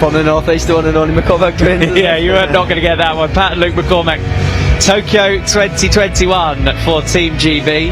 from the northeast, the one and only McCormack twins. Yeah, you are not going to get that one. Pat and Luke McCormack, Tokyo 2021 for Team GB.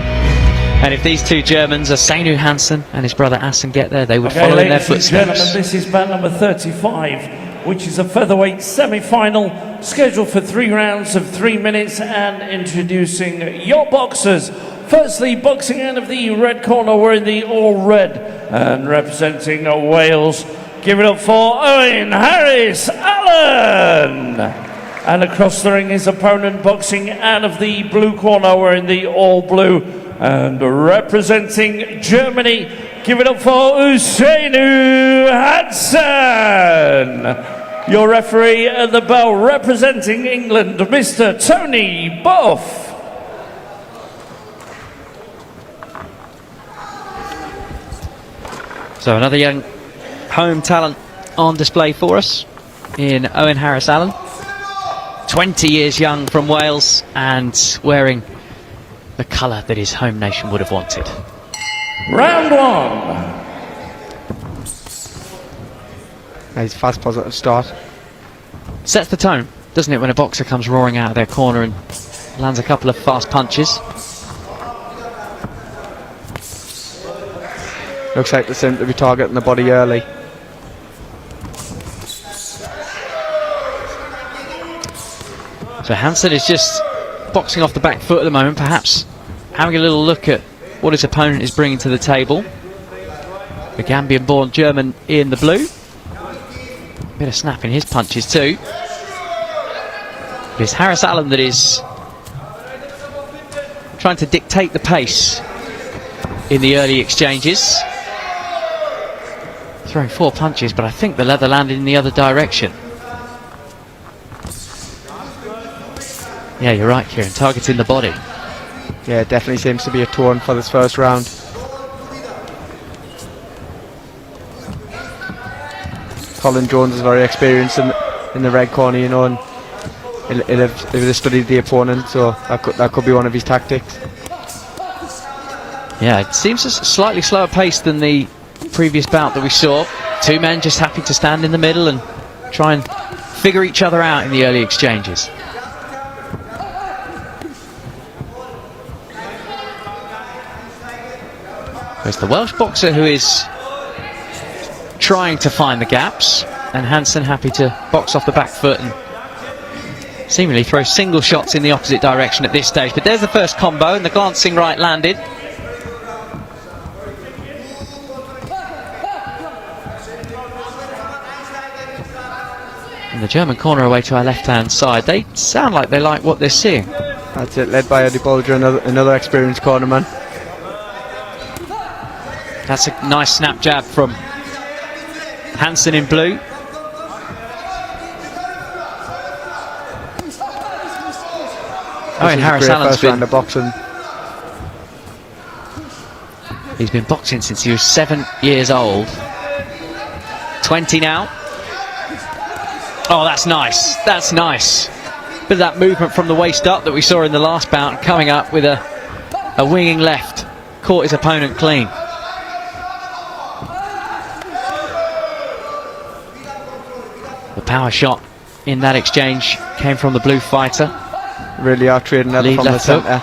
And if these two Germans, Ousainou Hansen and his brother Hansen, get there, they would follow in their footsteps. Ladies and gentlemen, this is bout number 35, which is a featherweight semi-final scheduled for 3 rounds of 3 minutes, and introducing your boxers. Firstly, boxing out of the red corner, we're in the all red, and representing Wales, give it up for Owain Harris-Allan. And across the ring, his opponent, boxing out of the blue corner, we're in the all blue, and representing Germany, give it up for Ousainou Hansen. Your referee at the bell, representing England, Mr. Tony Buff. So another young home talent on display for us in Owain Harris-Allan. 20 years young from Wales and wearing the colour that his home nation would have wanted. Round 1. Nice fast positive start. Sets the tone, doesn't it, when a boxer comes roaring out of their corner and lands a couple of fast punches. Looks like they seem to be targeting the body early. So Hansen is just boxing off the back foot at the moment, perhaps having a little look at what his opponent is bringing to the table. The Gambian-born German in the blue. Bit of snap in his punches too. It's Harris-Allan that is trying to dictate the pace in the early exchanges. Throwing 4 punches, but I think the leather landed in the other direction. Yeah, you're right, Kieran, targeting the body. Yeah, it definitely seems to be a tone for this first round. Colin Jones is very experienced in the red corner, you know, and he'll have studied the opponent, so that could be one of his tactics. Yeah, it seems a slightly slower pace than the previous bout that we saw. 2 men just happy to stand in the middle and try and figure each other out in the early exchanges. There's the Welsh boxer who is trying to find the gaps, and Hansen happy to box off the back foot and seemingly throw single shots in the opposite direction at this stage. But there's the first combo, and the glancing right landed. And the German corner away to our left-hand side. They sound like they like what they're seeing. That's it, led by Eddie Bulger, another experienced cornerman. That's a nice snap jab from Hansen in blue. And Harris-Allan's been boxing. He's been boxing since he was 7 years old. 20 now. Oh, that's nice. That's nice. Bit of that movement from the waist up that we saw in the last bout, coming up with a winging left. Caught his opponent clean. The power shot in that exchange came from the blue fighter. Really are trading leather from the centre.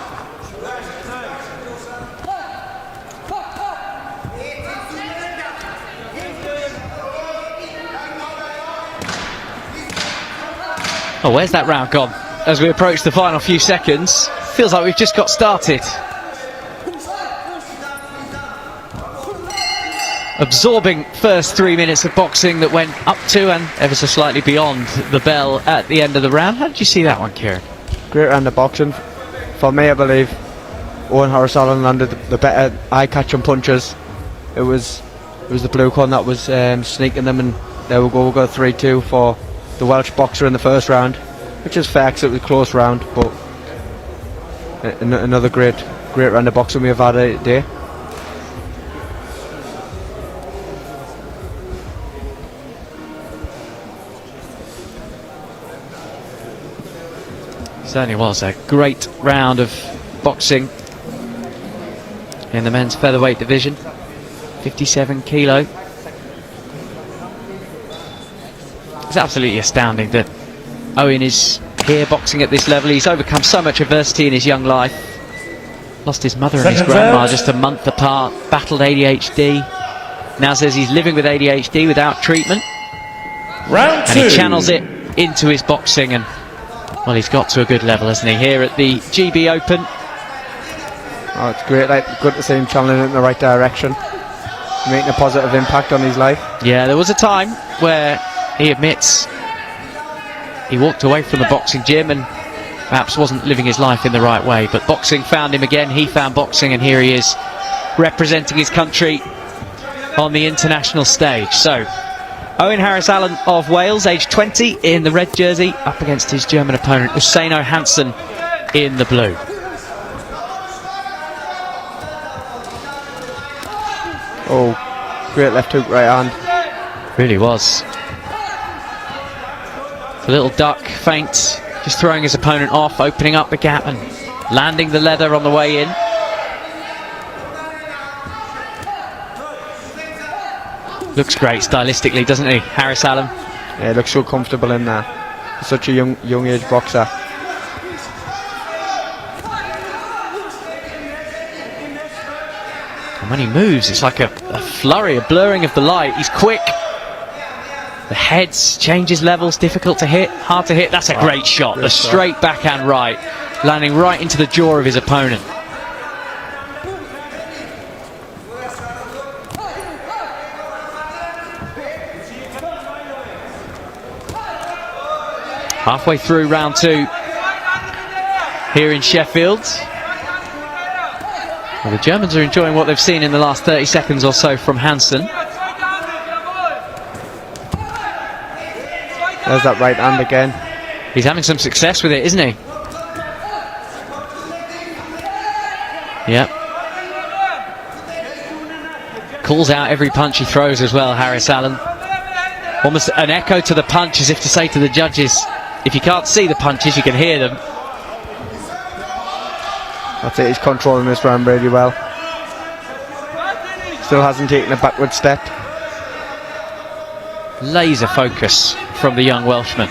Oh, where's that round gone? As we approach the final few seconds, feels like we've just got started. Absorbing first 3 minutes of boxing that went up to and ever so slightly beyond the bell at the end of the round. How did you see that one, Kieran? Great round of boxing. For me, I believe Owain Harris-Allan landed the better eye-catching punches. It was the blue corner that was sneaking them, and there we go. We'll go 3-2 for the Welsh boxer in the first round, which is fair because it was a close round, but another great round of boxing we have had today. Certainly was a great round of boxing in the men's featherweight division. 57 kilo. It's absolutely astounding that Owain is here boxing at this level. He's overcome so much adversity in his young life. Lost his mother and his grandma just a month apart. Battled ADHD. Now says he's living with ADHD without treatment. Round 2. And he channels it into his boxing, and well, he's got to a good level, hasn't he, here at the GB Open. Oh, it's great. Good to see him channeling it in the right direction, making a positive impact on his life. Yeah, there was a time where he admits he walked away from the boxing gym and perhaps wasn't living his life in the right way, but boxing found him again. He found boxing, and here he is representing his country on the international stage. So Owain Harris-Allan of Wales, age 20, in the red jersey, up against his German opponent Ousainou Hansen in the blue. Oh, great left hook, right hand. Really was. A little duck, feint, just throwing his opponent off, opening up the gap and landing the leather on the way in. Looks great stylistically, doesn't he, Harris-Allan? Yeah, looks so comfortable in there. Such a young age boxer. And when he moves, it's like a flurry, a blurring of the light. He's quick. The head changes levels, difficult to hit, hard to hit. That's a great shot. The straight backhand right, landing right into the jaw of his opponent. Halfway through round 2 here in Sheffield. Well, the Germans are enjoying what they've seen in the last 30 seconds or so from Hansen. There's that right hand again. He's having some success with it, isn't he? Yep. Calls out every punch he throws as well, Harris-Allan. Almost an echo to the punch, as if to say to the judges, if you can't see the punches, you can hear them. That's it, he's controlling this round really well. Still hasn't taken a backward step. Laser focus from the young Welshman.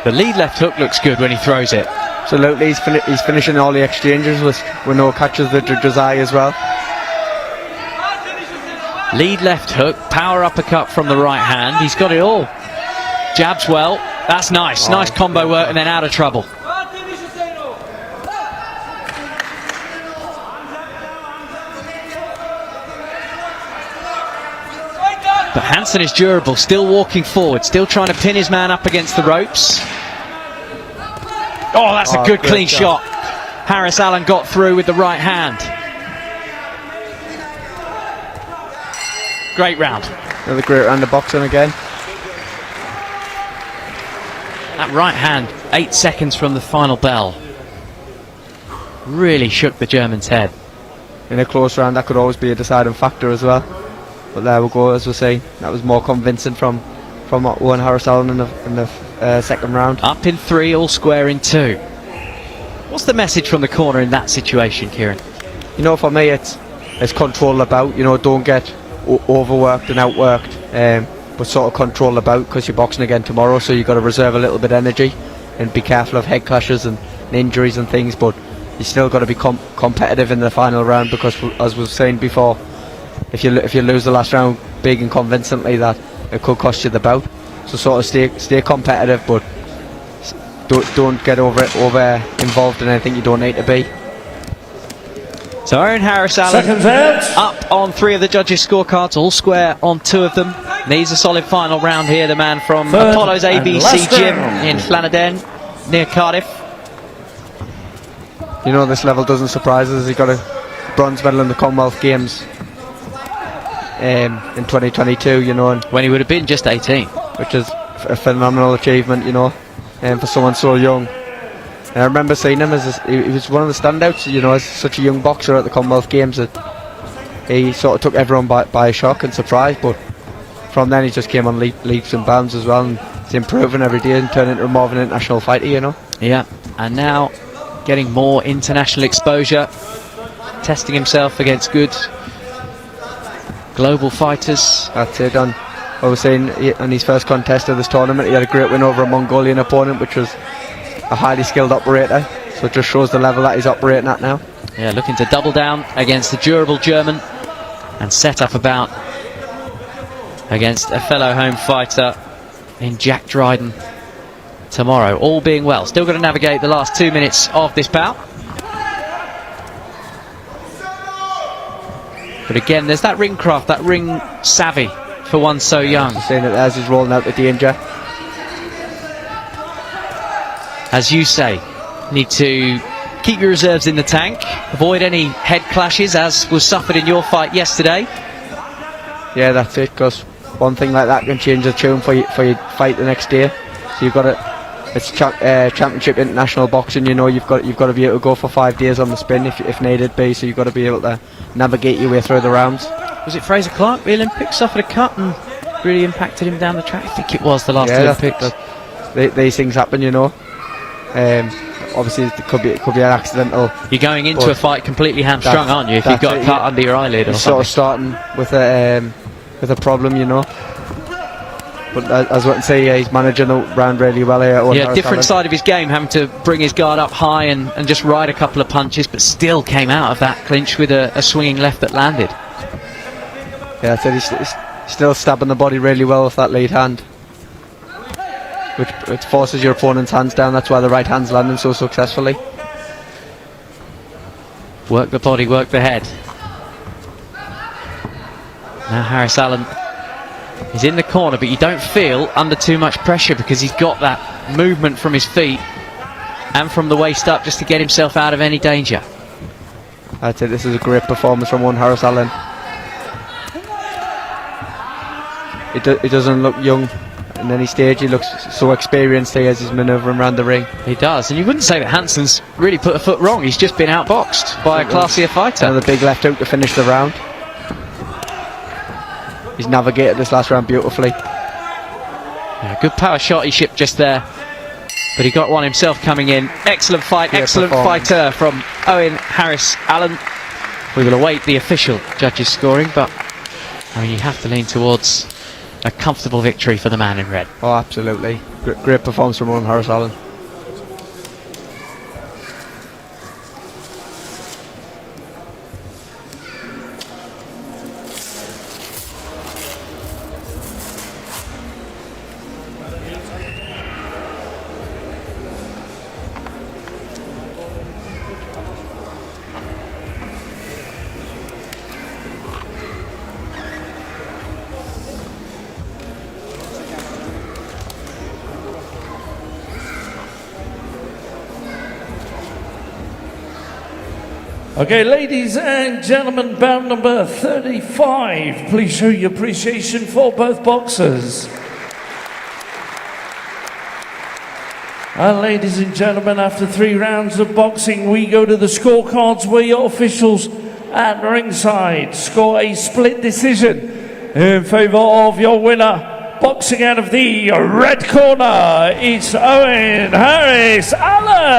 The lead left hook looks good when he throws it. Absolutely, he's finishing all the exchanges with no catches the judge's eye as well. Lead left hook, power uppercut from the right hand. He's got it all. Jabs well. That's nice. Nice combo work, and then out of trouble. But Hansen is durable, still walking forward, still trying to pin his man up against the ropes. Oh, that's a good clean shot. Harris-Allan got through with the right hand. Great round. Another great round of boxing again. That right hand, 8 seconds from the final bell, really shook the German's head. In a close round, that could always be a deciding factor as well. But there we go, as we're saying, that was more convincing from Owain Harris-Allan in the second round. Up in 3, all square in 2. What's the message from the corner in that situation, Kieran? You know, for me, it's control the bout. You know, don't get overworked and outworked, but sort of control the bout, because you're boxing again tomorrow, so you've got to reserve a little bit of energy and be careful of head clashes and injuries and things. But you still got to be competitive in the final round, because, as we were saying before, if you lose the last round big and convincingly, that it could cost you the bout. So sort of stay competitive, but don't get over involved in anything you don't need to be. So Owain Harris-Allan up on 3 of the judges' scorecards, all square on 2 of them. Needs a solid final round here, the man from Apollo's ABC gym in Llanelden, near Cardiff. You know, this level doesn't surprise us. He got a bronze medal in the Commonwealth Games in 2022, you know, and when he would have been just 18, which is a phenomenal achievement, you know, for someone so young. And I remember seeing him he was one of the standouts, you know, as such a young boxer at the Commonwealth Games, that he sort of took everyone by shock and surprise. But from then he just came on leaps and bounds as well, and he's improving every day and turning into more of an international fighter, you know. Yeah, and now getting more international exposure, testing himself against good global fighters. That's it. I was saying in his first contest of this tournament, he had a great win over a Mongolian opponent, which was a highly skilled operator. So it just shows the level that he's operating at now. Yeah, looking to double down against the durable German and set up a bout against a fellow home fighter in Jack Dryden tomorrow. All being well. Still got to navigate the last 2 minutes of this bout. But again, there's that ring craft, that ring savvy for one so young. Saying that as he's rolling out the danger. As you say, need to keep your reserves in the tank, avoid any head clashes as was suffered in your fight yesterday. Yeah, that's it, because one thing like that can change the tune for your fight the next day. So you've got to, it's championship international boxing, you know, you've got to be able to go for 5 days on the spin if needed be, so you've got to be able to navigate your way through the rounds. Was it Fraser Clark, the Olympics, suffered a cut and really impacted him down the track? I think it was the last Olympics. These things happen, you know. Obviously it could be an accidental. You're going into a fight completely hamstrung, aren't you, if you've got a cut under your eyelid or something? Sort of starting with a problem, you know. But as I can say, he's managing the round really well here. Yeah, different side of his game, having to bring his guard up high and just ride a couple of punches, but still came out of that clinch with a swinging left that landed. Yeah, I said he's still stabbing the body really well with that lead hand, which forces your opponent's hands down. That's why the right hand's landing so successfully. Work the body, work the head. Now Harris-Allan is in the corner, but you don't feel under too much pressure because he's got that movement from his feet and from the waist up just to get himself out of any danger. I'd say this is a great performance from Owain Harris-Allan. He doesn't look young in any stage. He looks so experienced here as he's manoeuvring around the ring. He does, and you wouldn't say that Hansen's really put a foot wrong. He's just been outboxed by a classier fighter. And the big left hook to finish the round. He's navigated this last round beautifully. Yeah, good power shot he shipped just there, but he got one himself coming in. Excellent fight, excellent fighter from Owain Harris-Allan. We will await the official judges' scoring, but I mean, you have to lean towards a comfortable victory for the man in red. Oh, absolutely. Great performance from Owain Harris-Allan. Okay, ladies and gentlemen, bout number 35. Please show your appreciation for both boxers. And ladies and gentlemen, after 3 rounds of boxing, we go to the scorecards where your officials at ringside score a split decision in favour of your winner. Boxing out of the red corner, it's Owain Harris-Allan.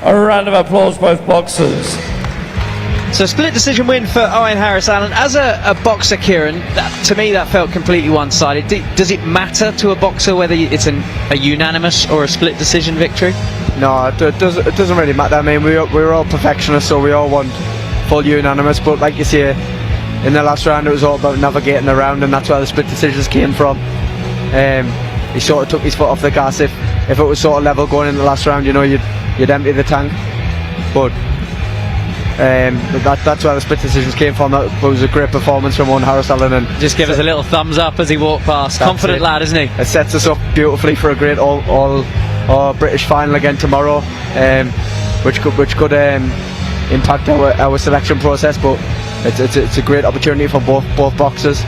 A round of applause, both boxers. So split decision win for Owain Harris-Allan. As a boxer, Kieran, to me that felt completely one-sided. Does it matter to a boxer whether it's a unanimous or a split decision victory? No, it doesn't really matter. I mean, we're all perfectionists, so we all want full unanimous, but like you say, in the last round it was all about navigating the round, and that's where the split decisions came from. He sort of took his foot off the gas. If it was sort of level going in the last round, you know, you'd empty the tank. But that's where the split decisions came from. That was a great performance from Owain Harris-Allan, and just give us a little thumbs up as he walked past. Confident lad, isn't he? It sets us up beautifully for a great all British final again tomorrow, which could impact our selection process. But it's a great opportunity for both boxers.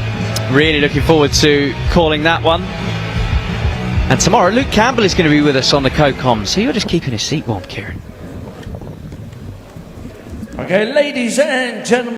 Really looking forward to calling that one. And tomorrow Luke Campbell is going to be with us on the co-com, so you're just keeping his seat warm, Kieran. Okay, ladies and gentlemen.